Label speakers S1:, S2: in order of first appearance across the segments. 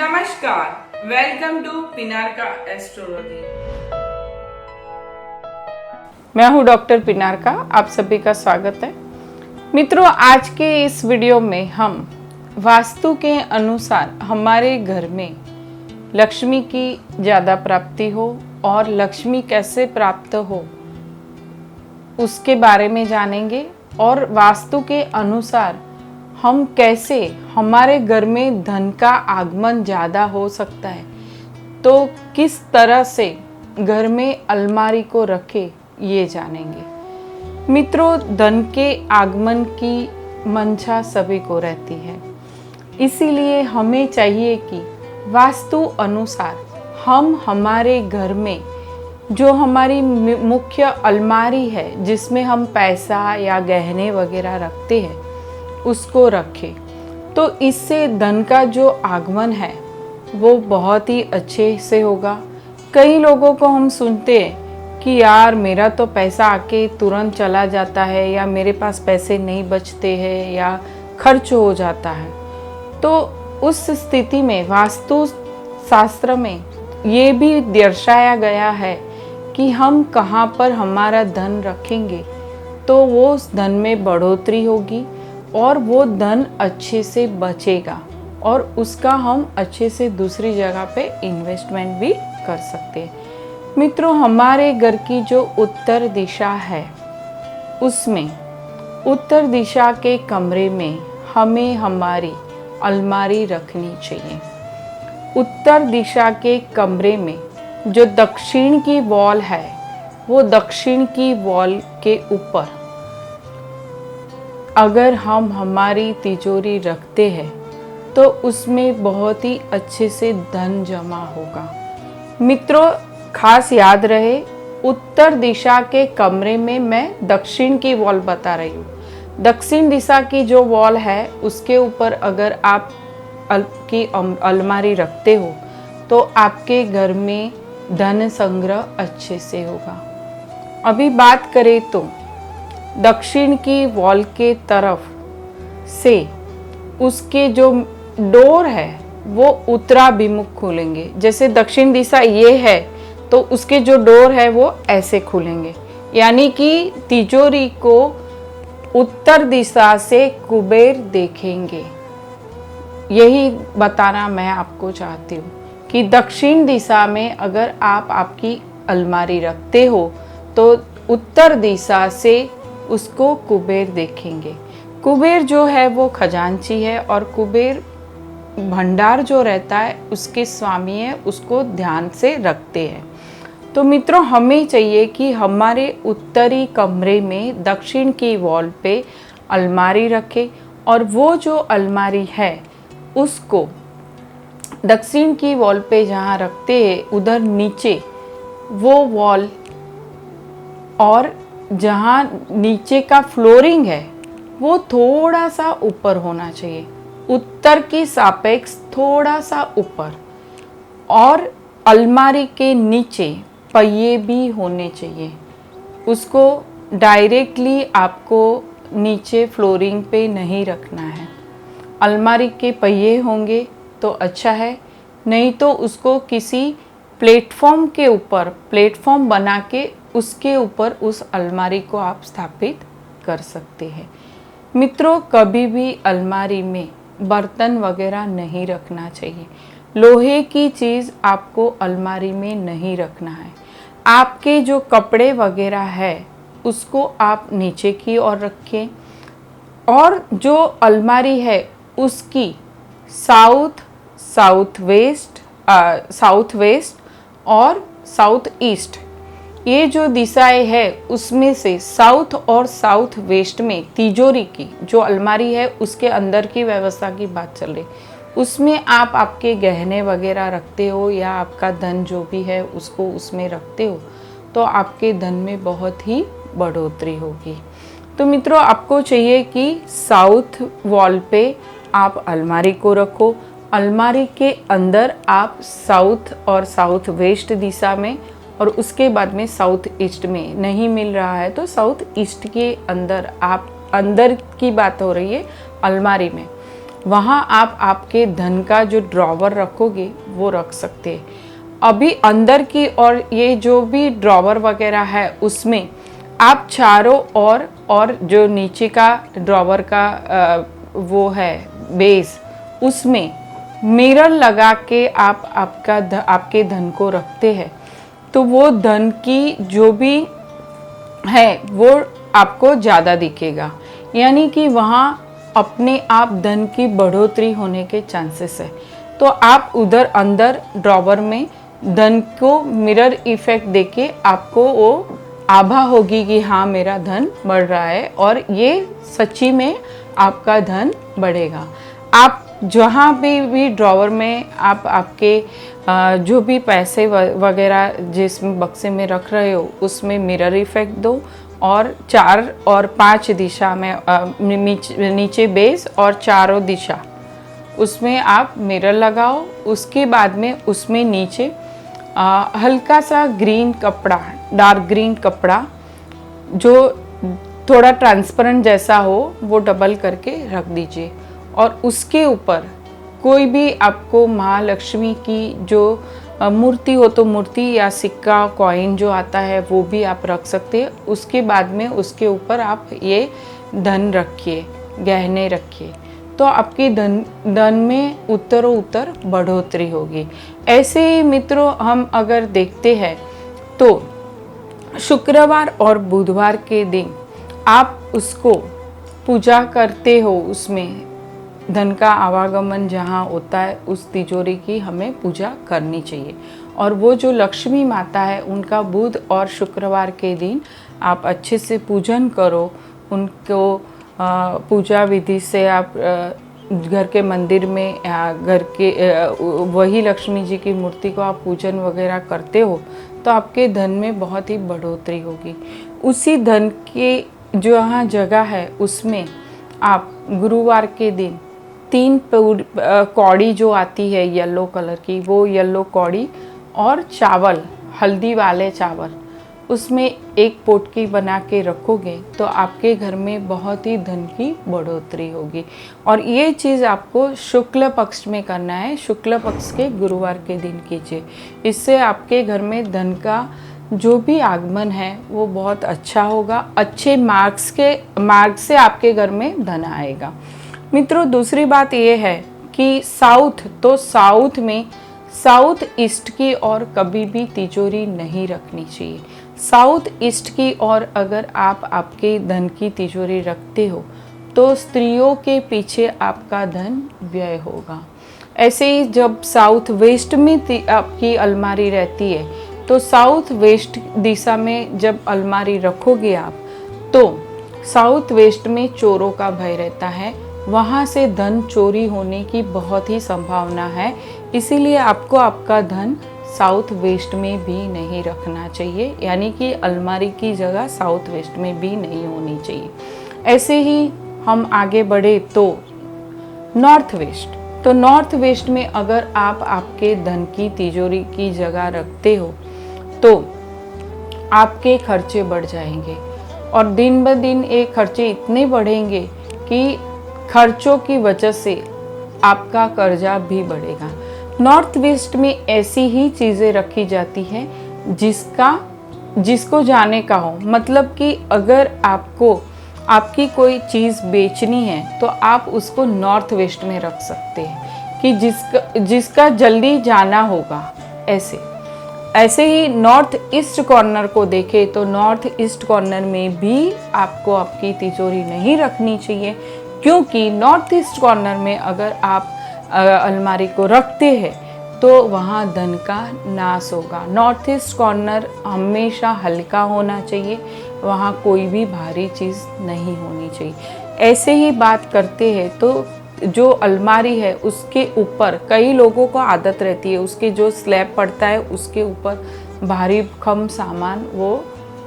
S1: नमस्कार, welcome to पिनारका astrology.
S2: मैं हूं डॉक्टर पिनारका, आप सभी का स्वागत है। मित्रों, आज के इस वीडियो में हम वास्तु के अनुसार हमारे घर में लक्ष्मी की ज़्यादा प्राप्ति हो और लक्ष्मी कैसे प्राप्त हो उसके बारे में जानेंगे, और वास्तु के अनुसार हम कैसे हमारे घर में धन का आगमन ज़्यादा हो सकता है, तो किस तरह से घर में अलमारी को रखे ये जानेंगे। मित्रों, धन के आगमन की मंशा सभी को रहती है, इसीलिए हमें चाहिए कि वास्तु अनुसार हम हमारे घर में जो हमारी मुख्य अलमारी है जिसमें हम पैसा या गहने वगैरह रखते हैं उसको रखें, तो इससे धन का जो आगमन है वो बहुत ही अच्छे से होगा। कई लोगों को हम सुनते हैं कि यार मेरा तो पैसा आके तुरंत चला जाता है, या मेरे पास पैसे नहीं बचते हैं, या खर्च हो जाता है। तो उस स्थिति में वास्तु शास्त्र में ये भी दर्शाया गया है कि हम कहाँ पर हमारा धन रखेंगे तो वो उस धन में बढ़ोतरी होगी और वो धन अच्छे से बचेगा, और उसका हम अच्छे से दूसरी जगह पे इन्वेस्टमेंट भी कर सकते हैं। मित्रों, हमारे घर की जो उत्तर दिशा है उसमें उत्तर दिशा के कमरे में हमें हमारी अलमारी रखनी चाहिए। उत्तर दिशा के कमरे में जो दक्षिण की वॉल है वो दक्षिण की वॉल के ऊपर अगर हम हमारी तिजोरी रखते हैं तो उसमें बहुत ही अच्छे से धन जमा होगा। मित्रों, खास याद रहे, उत्तर दिशा के कमरे में मैं दक्षिण की वॉल बता रही हूँ। दक्षिण दिशा की जो वॉल है उसके ऊपर अगर आप की अलमारी रखते हो तो आपके घर में धन संग्रह अच्छे से होगा। अभी बात करें तो दक्षिण की वॉल के तरफ से उसके जो डोर है वो उत्तराभिमुख खुलेंगे। जैसे दक्षिण दिशा ये है तो उसके जो डोर है वो ऐसे खुलेंगे, यानी कि तिजोरी को उत्तर दिशा से कुबेर देखेंगे। यही बताना मैं आपको चाहती हूँ कि दक्षिण दिशा में अगर आप आपकी अलमारी रखते हो तो उत्तर दिशा से उसको कुबेर देखेंगे। कुबेर जो है वो खजांची है, और कुबेर भंडार जो रहता है उसके स्वामी है, उसको ध्यान से रखते हैं। तो मित्रों, हमें चाहिए कि हमारे उत्तरी कमरे में दक्षिण की वॉल पे अलमारी रखें, और वो जो अलमारी है उसको दक्षिण की वॉल पे जहाँ रखते हैं उधर नीचे वो वॉल, और जहाँ नीचे का फ्लोरिंग है वो थोड़ा सा ऊपर होना चाहिए, उत्तर की सापेक्ष थोड़ा सा ऊपर, और अलमारी के नीचे पहिए भी होने चाहिए। उसको डायरेक्टली आपको नीचे फ्लोरिंग पे नहीं रखना है। अलमारी के पहिए होंगे तो अच्छा है, नहीं तो उसको किसी प्लेटफॉर्म के ऊपर प्लेटफॉर्म बना के उसके ऊपर उस अलमारी को आप स्थापित कर सकते हैं। मित्रों, कभी भी अलमारी में बर्तन वगैरह नहीं रखना चाहिए। लोहे की चीज़ आपको अलमारी में नहीं रखना है। आपके जो कपड़े वगैरह है उसको आप नीचे की ओर रखें, और जो अलमारी है उसकी साउथ वेस्ट और साउथ ईस्ट, ये जो दिशाएं है उसमें से साउथ और साउथ वेस्ट में तिजोरी की जो अलमारी है उसके अंदर की व्यवस्था की बात चल रही, उसमें आप आपके गहने वगैरह रखते हो या आपका धन जो भी है उसको उसमें रखते हो तो आपके धन में बहुत ही बढ़ोतरी होगी। तो मित्रों, आपको चाहिए कि साउथ वॉल पे आप अलमारी को रखो। अलमारी के अंदर आप साउथ और साउथ वेस्ट दिशा में, और उसके बाद में साउथ ईस्ट में नहीं मिल रहा है तो साउथ ईस्ट के अंदर, आप अंदर की बात हो रही है अलमारी में, वहाँ आप आपके धन का जो ड्रॉवर रखोगे वो रख सकते हैं। अभी अंदर की और ये जो भी ड्रॉवर वगैरह है उसमें आप चारों और जो नीचे का ड्रॉवर का वो है बेस, उसमें मिरर लगा के आप आपके धन को रखते हैं तो वो धन की जो भी है वो आपको ज़्यादा दिखेगा, यानी कि वहाँ अपने आप धन की बढ़ोतरी होने के चांसेस है। तो आप उधर अंदर ड्रॉवर में धन को मिरर इफेक्ट देके आपको वो आभा होगी कि हाँ मेरा धन बढ़ रहा है और ये सच्ची में आपका धन बढ़ेगा। आप जहाँ भी ड्रॉवर में आप आपके जो भी पैसे वगैरह जिस बक्से में रख रहे हो उसमें मिरर इफेक्ट दो और 4 और 5 दिशा में नीचे बेस और चारों दिशा उसमें आप मिरर लगाओ। उसके बाद में उसमें नीचे हल्का सा ग्रीन कपड़ा, डार्क ग्रीन कपड़ा जो थोड़ा ट्रांसपेरेंट जैसा हो वो डबल करके रख दीजिए और उसके ऊपर कोई भी आपको महालक्ष्मी की जो मूर्ति हो तो मूर्ति या सिक्का कॉइन जो आता है वो भी आप रख सकते हैं। उसके बाद में उसके ऊपर आप ये धन रखिए, गहने रखिए, तो आपकी धन में उत्तरोत्तर बढ़ोतरी होगी। ऐसे ही मित्रों हम अगर देखते हैं तो शुक्रवार और बुधवार के दिन आप उसको पूजा करते हो, उसमें धन का आवागमन जहाँ होता है उस तिजोरी की हमें पूजा करनी चाहिए। और वो जो लक्ष्मी माता है उनका बुध और शुक्रवार के दिन आप अच्छे से पूजन करो, उनको पूजा विधि से आप घर के मंदिर में घर के वही लक्ष्मी जी की मूर्ति को आप पूजन वगैरह करते हो तो आपके धन में बहुत ही बढ़ोतरी होगी। उसी धन के जो यहाँ जगह है उसमें आप गुरुवार के दिन 3 कौड़ी जो आती है येलो कलर की, वो येलो कौड़ी और चावल, हल्दी वाले चावल, उसमें एक पोटकी बना के रखोगे तो आपके घर में बहुत ही धन की बढ़ोतरी होगी। और ये चीज़ आपको शुक्ल पक्ष में करना है, शुक्ल पक्ष के गुरुवार के दिन कीजिए। इससे आपके घर में धन का जो भी आगमन है वो बहुत अच्छा होगा, अच्छे मार्क्स से आपके घर में धन आएगा। मित्रों दूसरी बात ये है कि साउथ में साउथ ईस्ट की ओर कभी भी तिजोरी नहीं रखनी चाहिए। साउथ ईस्ट की ओर अगर आप आपके धन की तिजोरी रखते हो तो स्त्रियों के पीछे आपका धन व्यय होगा। ऐसे ही जब साउथ वेस्ट में आपकी अलमारी रहती है तो साउथ वेस्ट दिशा में जब अलमारी रखोगे आप तो साउथ वेस्ट में चोरों का भय रहता है, वहाँ से धन चोरी होने की बहुत ही संभावना है। इसीलिए आपको आपका धन साउथ वेस्ट में भी नहीं रखना चाहिए, यानी कि अलमारी की जगह साउथ वेस्ट में भी नहीं होनी चाहिए। ऐसे ही हम आगे बढ़े तो नॉर्थ वेस्ट, तो नॉर्थ वेस्ट में अगर आप आपके धन की तिजोरी की जगह रखते हो तो आपके खर्चे बढ़ जाएंगे और दिन ब दिन ये खर्चे इतने बढ़ेंगे कि खर्चों की वजह से आपका कर्जा भी बढ़ेगा। नॉर्थ वेस्ट में ऐसी ही चीज़ें रखी जाती है जिसको जाने का हो, मतलब कि अगर आपको आपकी कोई चीज़ बेचनी है तो आप उसको नॉर्थ वेस्ट में रख सकते हैं कि जिसका जल्दी जाना होगा। ऐसे ही नॉर्थ ईस्ट कॉर्नर को देखें तो नॉर्थ ईस्ट कॉर्नर में भी आपको आपकी तिजोरी नहीं रखनी चाहिए, क्योंकि नॉर्थ ईस्ट कॉर्नर में अगर आप अलमारी को रखते हैं तो वहाँ धन का नाश होगा। नॉर्थ ईस्ट कॉर्नर हमेशा हल्का होना चाहिए, वहाँ कोई भी भारी चीज़ नहीं होनी चाहिए। ऐसे ही बात करते हैं तो जो अलमारी है उसके ऊपर कई लोगों को आदत रहती है उसके जो स्लैब पड़ता है उसके ऊपर भारी खम सामान वो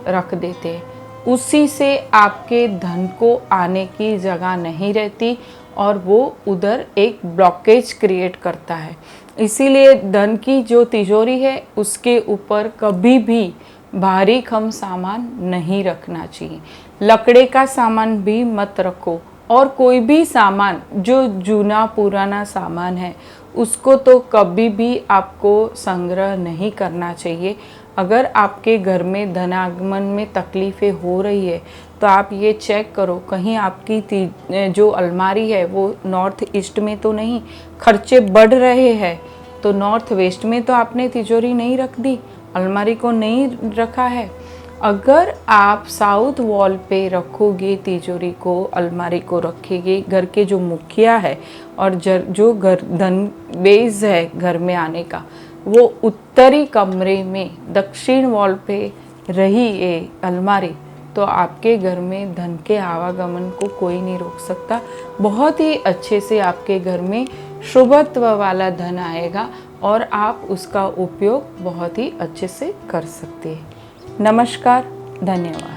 S2: रख देते हैं, उसी से आपके धन को आने की जगह नहीं रहती और वो उधर एक ब्लॉकेज क्रिएट करता है। इसीलिए धन की जो तिजोरी है उसके ऊपर कभी भी भारी खम सामान नहीं रखना चाहिए। लकड़े का सामान भी मत रखो, और कोई भी सामान जो जूना पुराना सामान है उसको तो कभी भी आपको संग्रह नहीं करना चाहिए। अगर आपके घर में धनागमन में तकलीफ़ें हो रही है तो आप ये चेक करो कहीं आपकी जो अलमारी है वो नॉर्थ ईस्ट में तो नहीं, खर्चे बढ़ रहे हैं तो नॉर्थ वेस्ट में तो आपने तिजोरी नहीं रख दी, अलमारी को नहीं रखा है। अगर आप साउथ वॉल पे रखोगे तिजोरी को, अलमारी को रखेंगे, घर के जो मुखिया है और जो घर धन बेस है घर में आने का, वो उत्तरी कमरे में दक्षिण वॉल पे रही ये अलमारी, तो आपके घर में धन के आवागमन को कोई नहीं रोक सकता। बहुत ही अच्छे से आपके घर में शुभत्व वाला धन आएगा और आप उसका उपयोग बहुत ही अच्छे से कर सकते हैं। नमस्कार, धन्यवाद।